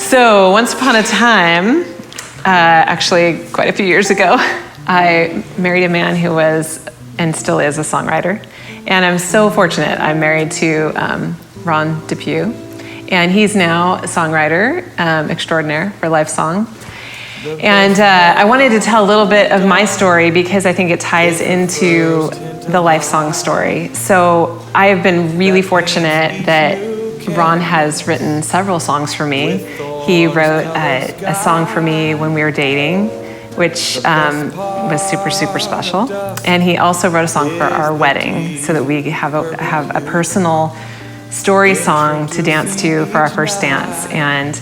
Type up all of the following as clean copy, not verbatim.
So once upon a time, actually quite a few years ago, I married a man who was and still is a songwriter. And I'm so fortunate. I'm married to Ron Depew, and he's now a songwriter extraordinaire for Lifesong. And I wanted to tell a little bit of my story because I think it ties into the Lifesong story. So I have been really fortunate that Ron has written several songs for me. He wrote a song for me when we were dating, which was super, super special. And he also wrote a song for our wedding so that we have a personal story song to dance to for our first dance. And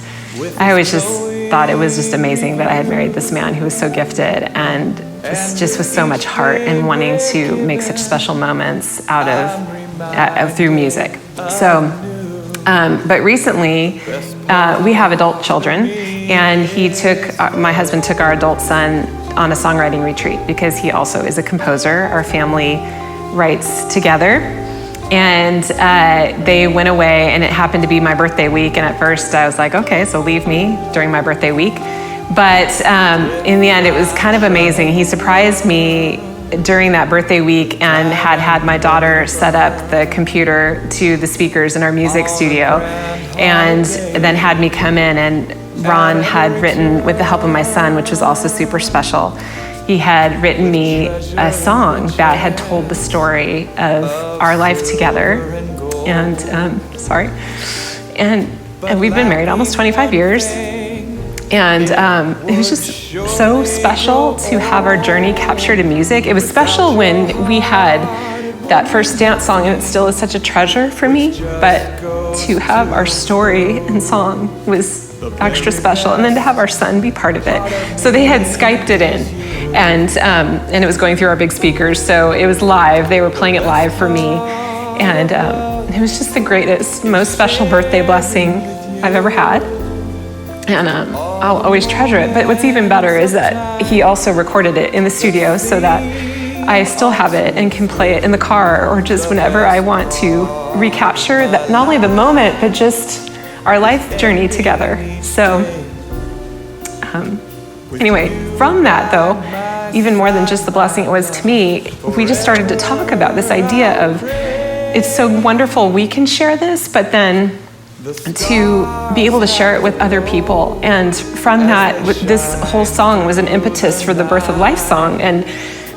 I always just thought it was just amazing that I had married this man who was so gifted and just with so much heart and wanting to make such special moments out of through music. So, but recently we have adult children, and my husband took our adult son on a songwriting retreat because he also is a composer. Our family writes together. And they went away, and it happened to be my birthday week. And at first I was like, okay, so leave me during my birthday week. But in the end, it was kind of amazing. He surprised me during that birthday week and had my daughter set up the computer to the speakers in our music studio, and then had me come in, and Ron had written, with the help of my son, which was also super special, he had written me a song that had told the story of our life together. And and we've been married almost 25 years. And it was just so special to have our journey captured in music. It was special when we had that first dance song, and it still is such a treasure for me, but to have our story and song was extra special, and then to have our son be part of it. So they had Skyped it in, and it was going through our big speakers, so it was live. They were playing it live for me, and it was just the greatest, most special birthday blessing I've ever had, and I'll always treasure it. But what's even better is that he also recorded it in the studio so that I still have it and can play it in the car or just whenever I want to recapture that, not only the moment, but just our life journey together. So anyway, from that though, even more than just the blessing it was to me, we just started to talk about this idea of, it's so wonderful we can share this, but then to be able to share it with other people. And from that, this whole song was an impetus for the birth of Lifesong. And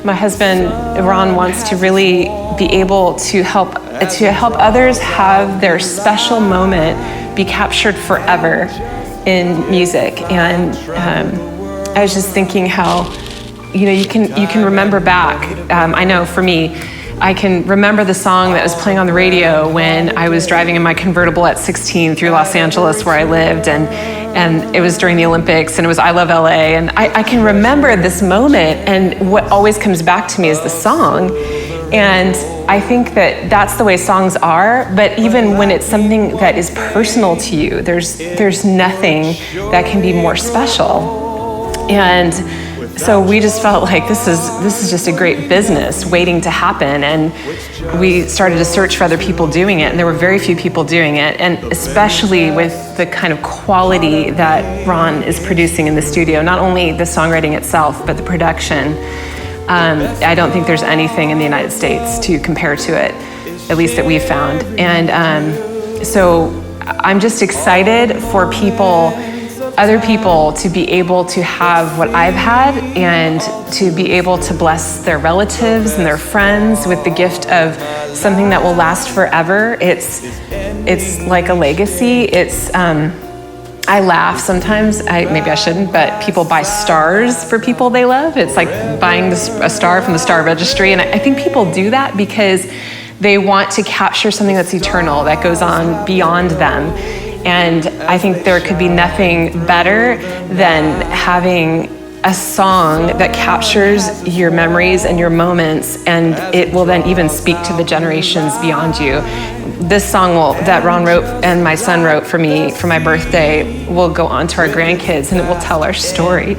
my husband, Ron, wants to really be able to help others have their special moment be captured forever in music. And I was just thinking how, you can remember back. I know for me, I can remember the song that was playing on the radio when I was driving in my convertible at 16 through Los Angeles where I lived, and it was during the Olympics, and it was I Love LA, and I can remember this moment, and what always comes back to me is the song. And I think that that's the way songs are, but even when it's something that is personal to you, there's nothing that can be more special. And so we just felt like this is just a great business waiting to happen, and we started to search for other people doing it, and there were very few people doing it, and especially with the kind of quality that Ron is producing in the studio, not only the songwriting itself, but the production. I don't think there's anything in the United States to compare to it, at least that we've found. And so I'm just excited for other people to be able to have what I've had, and to be able to bless their relatives and their friends with the gift of something that will last forever. It's like a legacy. I laugh sometimes, maybe I shouldn't, but people buy stars for people they love. It's like buying a star from the Star Registry. And I think people do that because they want to capture something that's eternal, that goes on beyond them. And I think there could be nothing better than having a song that captures your memories and your moments, and it will then even speak to the generations beyond you. This song that Ron wrote and my son wrote for me for my birthday will go on to our grandkids, and it will tell our story.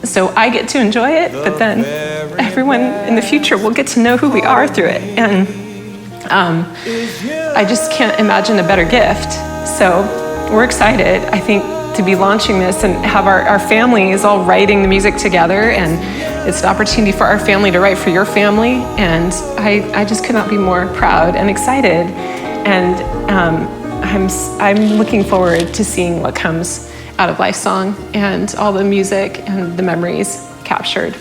So I get to enjoy it, but then everyone in the future will get to know who we are through it. And I just can't imagine a better gift. So we're excited, I think, to be launching this and have our families all writing the music together, and it's an opportunity for our family to write for your family, and I just could not be more proud and excited, and I'm looking forward to seeing what comes out of Lifesong and all the music and the memories captured.